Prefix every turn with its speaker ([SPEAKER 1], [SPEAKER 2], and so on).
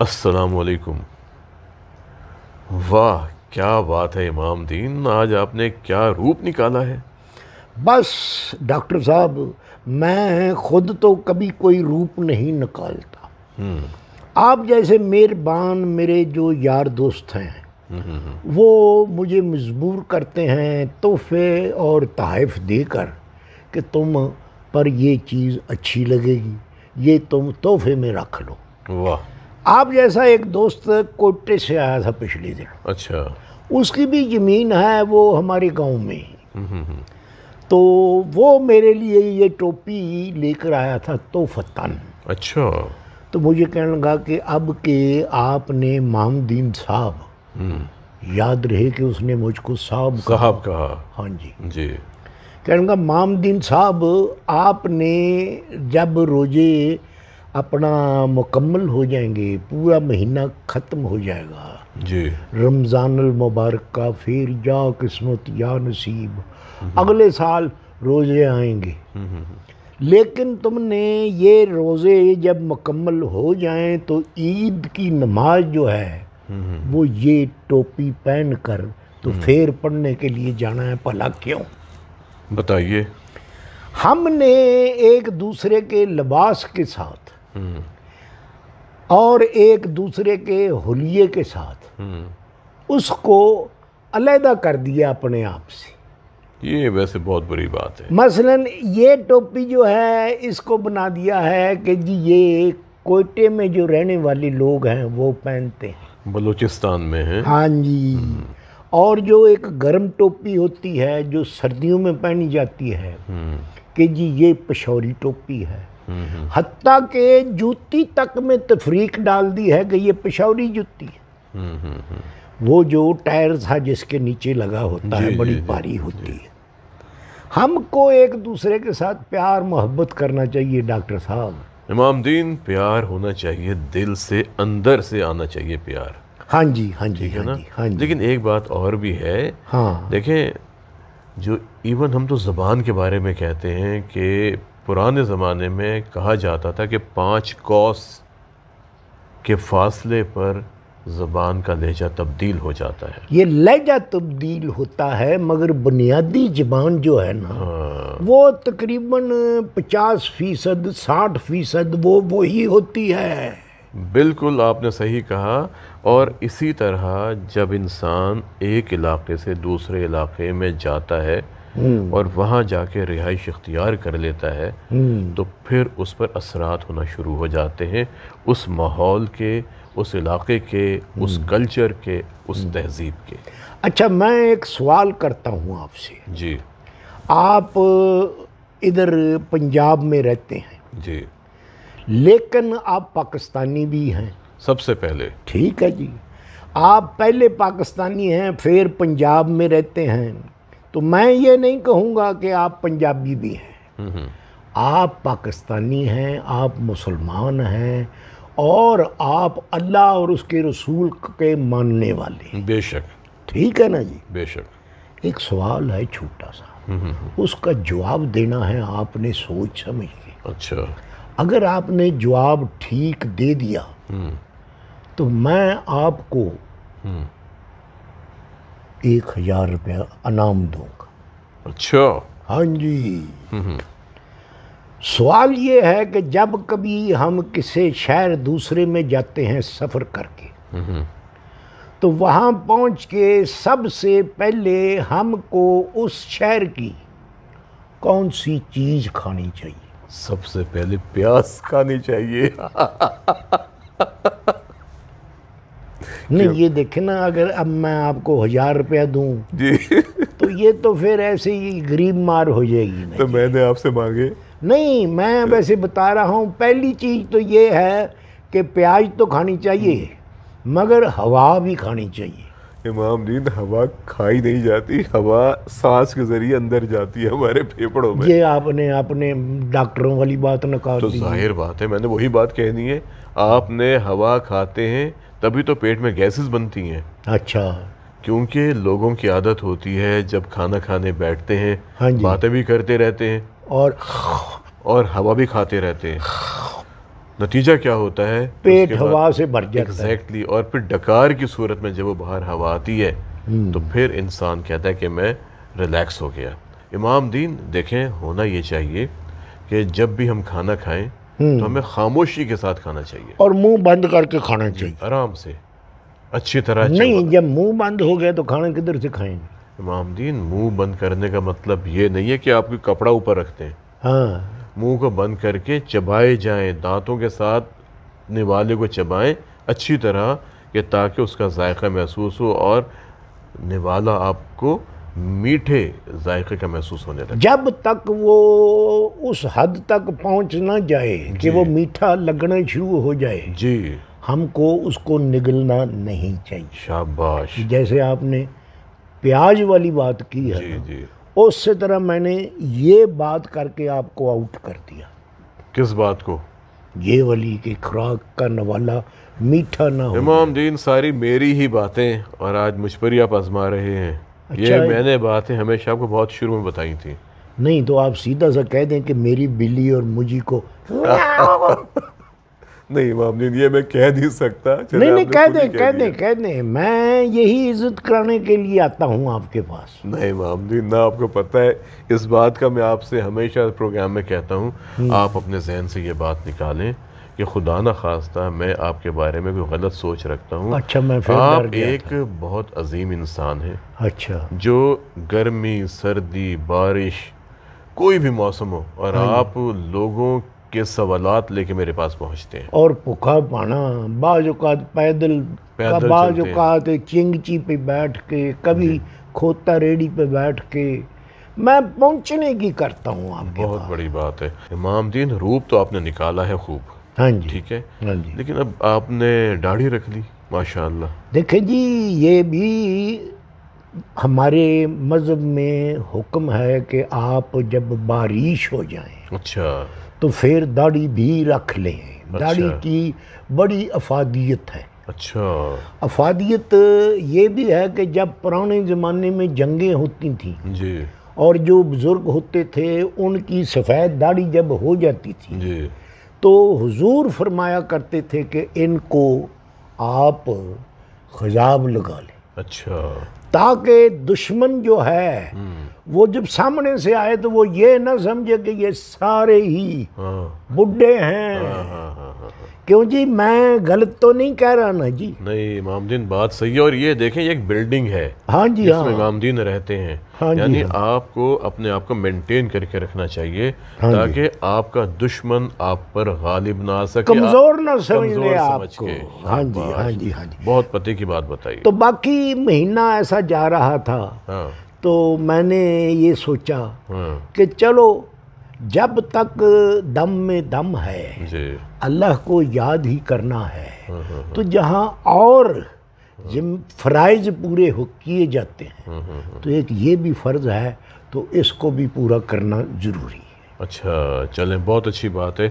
[SPEAKER 1] السلام علیکم۔ واہ کیا بات ہے امام دین، آج آپ نے کیا روپ نکالا ہے۔
[SPEAKER 2] بس ڈاکٹر صاحب، میں خود تو کبھی کوئی روپ نہیں نکالتا۔ آپ جیسے مہربان میرے جو یار دوست ہیں وہ مجھے مجبور کرتے ہیں تحفے اور تحائف دے کر کہ تم پر یہ چیز اچھی لگے گی، یہ تم تحفے میں رکھ لو۔
[SPEAKER 1] واہ،
[SPEAKER 2] آپ جیسا ایک دوست کوٹے سے آیا تھا پچھلے دن،
[SPEAKER 1] اچھا،
[SPEAKER 2] اس کی بھی زمین ہے وہ ہمارے گاؤں میں ہی، تو وہ میرے لیے یہ ٹوپی لے کر آیا تھا تحفتاً۔
[SPEAKER 1] اچھا،
[SPEAKER 2] تو مجھے کہنے لگا کہ اب کہ آپ نے محمدین صاحب، یاد رہے کہ اس نے مجھ کو صاحب
[SPEAKER 1] کہا۔
[SPEAKER 2] ہاں جی،
[SPEAKER 1] جی،
[SPEAKER 2] کہنے لگا محمدین صاحب آپ نے جب روزے اپنا مکمل ہو جائیں گے، پورا مہینہ ختم ہو جائے گا،
[SPEAKER 1] جی،
[SPEAKER 2] رمضان المبارک کا، پھر یا قسمت یا نصیب، اگلے سال روزے آئیں گے، لیکن تم نے یہ روزے جب مکمل ہو جائیں تو عید کی نماز جو ہے وہ یہ ٹوپی پہن کر تو پھر پڑھنے کے لیے جانا ہے۔ بھلا کیوں؟
[SPEAKER 1] بتائیے۔
[SPEAKER 2] ہم نے ایک دوسرے کے لباس کے ساتھ اور ایک دوسرے کے حلیے کے ساتھ اس کو علیحدہ کر دیا اپنے آپ سے۔
[SPEAKER 1] یہ ویسے بہت بری بات ہے۔
[SPEAKER 2] مثلا یہ ٹوپی جو ہے اس کو بنا دیا ہے کہ جی یہ کوئٹے میں جو رہنے والے لوگ ہیں وہ پہنتے ہیں،
[SPEAKER 1] بلوچستان میں ہیں۔
[SPEAKER 2] ہاں جی، اور جو ایک گرم ٹوپی ہوتی ہے جو سردیوں میں پہنی جاتی ہے کہ جی یہ پشوری ٹوپی ہے، حتیٰ کہ جوتی تک میں تفریق ڈال دی ہے کہ یہ پشوری جوتی ہے۔ وہ جو ٹائر تھا جس کے نیچے لگا ہوتا ہے بڑی بھاری ہوتی ہے۔ ہم کو ایک دوسرے کے ساتھ پیار محبت کرنا چاہیے ڈاکٹر صاحب۔
[SPEAKER 1] امام دین، پیار ہونا چاہیے، دل سے اندر سے آنا چاہیے پیار،
[SPEAKER 2] ہاں جی، ہاں جی،
[SPEAKER 1] ٹھیک ہے نا؟
[SPEAKER 2] ہاں جی،
[SPEAKER 1] لیکن ایک بات اور بھی ہے،
[SPEAKER 2] ہاں
[SPEAKER 1] دیکھیں جو ایون ہم تو زبان کے بارے میں کہتے ہیں کہ پرانے زمانے میں کہا جاتا تھا کہ 5 کوس کے فاصلے پر زبان کا لہجہ تبدیل ہو جاتا ہے۔
[SPEAKER 2] یہ لہجہ تبدیل ہوتا ہے مگر بنیادی زبان جو ہے نا وہ تقریباً 50%، 60% وہ وہی ہوتی ہے۔
[SPEAKER 1] بالکل آپ نے صحیح کہا۔ اور اسی طرح جب انسان ایک علاقے سے دوسرے علاقے میں جاتا ہے اور وہاں جا کے رہائش اختیار کر لیتا ہے تو پھر اس پر اثرات ہونا شروع ہو جاتے ہیں، اس ماحول کے، اس علاقے کے، اس کلچر کے، اس تہذیب کے۔
[SPEAKER 2] اچھا، میں ایک سوال کرتا ہوں آپ سے۔
[SPEAKER 1] جی،
[SPEAKER 2] آپ ادھر پنجاب میں رہتے ہیں
[SPEAKER 1] جی،
[SPEAKER 2] لیکن آپ پاکستانی بھی ہیں۔
[SPEAKER 1] سب سے پہلے
[SPEAKER 2] ٹھیک ہے جی، آپ پہلے پاکستانی ہیں پھر پنجاب میں رہتے ہیں، تو میں یہ نہیں کہوں گا کہ آپ پنجابی بھی ہیں۔ آپ پاکستانی ہیں، آپ مسلمان ہیں، اور آپ اللہ اور اس کے رسول کے ماننے والے ہیں۔
[SPEAKER 1] بے شک،
[SPEAKER 2] ٹھیک ہے نا جی؟
[SPEAKER 1] بے شک۔
[SPEAKER 2] ایک سوال ہے چھوٹا سا، اس کا جواب دینا ہے آپ نے سوچ سمجھ کے۔
[SPEAKER 1] اچھا،
[SPEAKER 2] اگر آپ نے جواب ٹھیک دے دیا تو میں آپ کو 1000 روپیہ انعام دوں گا۔
[SPEAKER 1] اچھا،
[SPEAKER 2] ہاں جی۔ سوال یہ ہے کہ جب کبھی ہم کسی شہر دوسرے میں جاتے ہیں سفر کر کے تو وہاں پہنچ کے سب سے پہلے ہم کو اس شہر کی کون سی چیز کھانی چاہیے؟
[SPEAKER 1] سب سے پہلے پیاز کھانی چاہیے۔
[SPEAKER 2] نہیں، یہ دیکھیں نا، اگر اب میں آپ کو 1000 روپیہ دوں
[SPEAKER 1] جی،
[SPEAKER 2] تو یہ تو پھر ایسے ہی غریب مار ہو جائے گی نا۔
[SPEAKER 1] تو میں نے آپ سے مانگے؟
[SPEAKER 2] نہیں، میں ویسے بتا رہا ہوں، پہلی چیز تو یہ ہے کہ پیاز تو کھانی چاہیے مگر ہوا بھی کھانی چاہیے۔
[SPEAKER 1] امام دین، ہوا کھائی نہیں جاتی، ہوا سانس کے ذریعے اندر جاتی ہے ہمارے پھیپڑوں میں۔
[SPEAKER 2] یہ آپ نے ڈاکٹروں والی بات نکال
[SPEAKER 1] تو
[SPEAKER 2] دی۔
[SPEAKER 1] ظاہر بات ہے، میں نے وہی بات کہنی ہے، آپ نے ہوا کھاتے ہیں تبھی تو پیٹ میں گیسز بنتی ہیں۔
[SPEAKER 2] اچھا،
[SPEAKER 1] کیونکہ لوگوں کی عادت ہوتی ہے جب کھانا کھانے بیٹھتے ہیں
[SPEAKER 2] ہاں جی،
[SPEAKER 1] باتیں بھی کرتے رہتے ہیں
[SPEAKER 2] اور
[SPEAKER 1] اور ہوا بھی کھاتے رہتے ہیں۔ نتیجہ کیا ہوتا ہے؟
[SPEAKER 2] پیٹ ہوا سے بھر جاتا ہے.
[SPEAKER 1] ایگزیکٹلی. اور پھر ڈکار کی صورت میں جب وہ باہر ہوا آتی ہے تو پھر انسان کہتا ہے کہ میں ریلیکس ہو گیا. امام دین دیکھیں، ہونا یہ چاہیے کہ جب بھی ہم کھانا کھائیں تو ہمیں خاموشی کے ساتھ کھانا چاہیے
[SPEAKER 2] اور منہ بند کر کے کھانا چاہیے،
[SPEAKER 1] آرام سے، اچھی طرح.
[SPEAKER 2] نہیں جب منہ بند ہو گیا تو کھانا کدھر سے کھائیں گے؟
[SPEAKER 1] امام دین منہ بند کرنے کا مطلب یہ نہیں ہے کہ آپ کوئی کپڑا اوپر رکھتے ہیں.
[SPEAKER 2] ہاں،
[SPEAKER 1] منہ کو بند کر کے چبائے جائیں، دانتوں کے ساتھ نوالے کو چبائیں اچھی طرح کہ تاکہ اس کا ذائقہ محسوس ہو اور نوالا آپ کو میٹھے ذائقے کا محسوس ہونے لگے.
[SPEAKER 2] جب تک وہ اس حد تک پہنچ نہ جائے کہ وہ میٹھا لگنا شروع ہو جائے
[SPEAKER 1] جی
[SPEAKER 2] ہم کو اس کو نگلنا نہیں چاہیے.
[SPEAKER 1] شاباش.
[SPEAKER 2] جیسے آپ نے پیاز والی بات کی ہے
[SPEAKER 1] جی جی.
[SPEAKER 2] اس سے طرح میں نے یہ بات کر کے آپ کو آؤٹ کر دیا.
[SPEAKER 1] کس بات کو؟
[SPEAKER 2] یہ والی کہ خوراک کا نوالا میٹھا نہ ہو.
[SPEAKER 1] امام دین ساری میری ہی باتیں اور آج مجھ پر ہی آپ آزما رہے ہیں. یہ میں نے باتیں ہمیشہ آپ کو بہت شروع میں بتائی تھی.
[SPEAKER 2] نہیں تو آپ سیدھا سا کہہ دیں کہ میری بلی اور مجھے کو
[SPEAKER 1] نہیں امام دین یہ میں کہہ نہیں سکتا.
[SPEAKER 2] نہیں کہہ دیں میں یہی عزت کرانے کے لیے آتا ہوں آپ کے پاس.
[SPEAKER 1] نہیں امام دین نہ، آپ کو پتہ ہے اس بات کا میں آپ سے ہمیشہ پروگرام میں کہتا ہوں آپ اپنے ذہن سے یہ بات نکالیں کہ خدا نہ خواستہ میں آپ کے بارے میں کوئی غلط سوچ رکھتا ہوں.
[SPEAKER 2] اچھا میں
[SPEAKER 1] آپ ایک بہت عظیم انسان ہیں.
[SPEAKER 2] اچھا. جو
[SPEAKER 1] گرمی، سردی، بارش، کوئی بھی موسم ہو اور آپ لوگوں کے سوالات لے کے میرے پاس پہنچتے ہیں.
[SPEAKER 2] اور بھوکا پانا، بعض اوقات پیدل بعض اوقات چنگچی پہ بیٹھ کے، کبھی کھوتا ریڑھی پہ بیٹھ کے میں پہنچنے کی کرتا ہوں آپ کے.
[SPEAKER 1] بہت بڑی بات ہے امام دین. روپ تو آپ نے نکالا ہے خوب،
[SPEAKER 2] ہاں جی
[SPEAKER 1] ٹھیک ہے،
[SPEAKER 2] ہاں جی.
[SPEAKER 1] لیکن اب آپ نے داڑھی رکھ لی ماشاءاللہ.
[SPEAKER 2] دیکھیں جی یہ بھی ہمارے مذہب میں حکم ہے کہ آپ جب بارش ہو جائیں
[SPEAKER 1] اچھا
[SPEAKER 2] تو پھر داڑھی بھی رکھ لیں. داڑھی کی بڑی افادیت ہے.
[SPEAKER 1] اچھا.
[SPEAKER 2] افادیت یہ بھی ہے کہ جب پرانے زمانے میں جنگیں ہوتی تھیں
[SPEAKER 1] جی
[SPEAKER 2] اور جو بزرگ ہوتے تھے ان کی سفید داڑھی جب ہو جاتی تھی
[SPEAKER 1] جی
[SPEAKER 2] تو حضور فرمایا کرتے تھے کہ ان کو آپ خضاب لگا لیں.
[SPEAKER 1] اچھا.
[SPEAKER 2] تاکہ دشمن جو ہے وہ جب سامنے سے آئے تو وہ یہ نہ سمجھے کہ یہ سارے ہی بڈھے ہیں. کیوں جی میں غلط تو نہیں کہہ رہا نا جی؟ نہیں
[SPEAKER 1] امام دین بات صحیح ہے. اور یہ دیکھیں یہ ایک بلڈنگ ہے
[SPEAKER 2] ہاں جی
[SPEAKER 1] جس میں امام دین رہتے ہیں. یعنی
[SPEAKER 2] ہاں
[SPEAKER 1] آپ کو اپنے آپ کو مینٹین کر کے رکھنا چاہیے تاکہ آپ کا دشمن آپ پر غالب نہ آ سکے،
[SPEAKER 2] کمزور نہ سمجھ لے آپ کو.
[SPEAKER 1] ہاں جی ہاں جی ہاں جی. بہت پتے کی بات بتائی.
[SPEAKER 2] تو باقی مہینہ ایسا جا رہا تھا تو میں نے یہ سوچا کہ چلو جب تک دم میں دم ہے اللہ کو یاد ہی کرنا ہے. تو جہاں اور فرائض پورے کیے جاتے ہیں تو ایک یہ بھی فرض ہے تو اس کو بھی پورا کرنا ضروری ہے.
[SPEAKER 1] اچھا چلیں بہت اچھی بات ہے.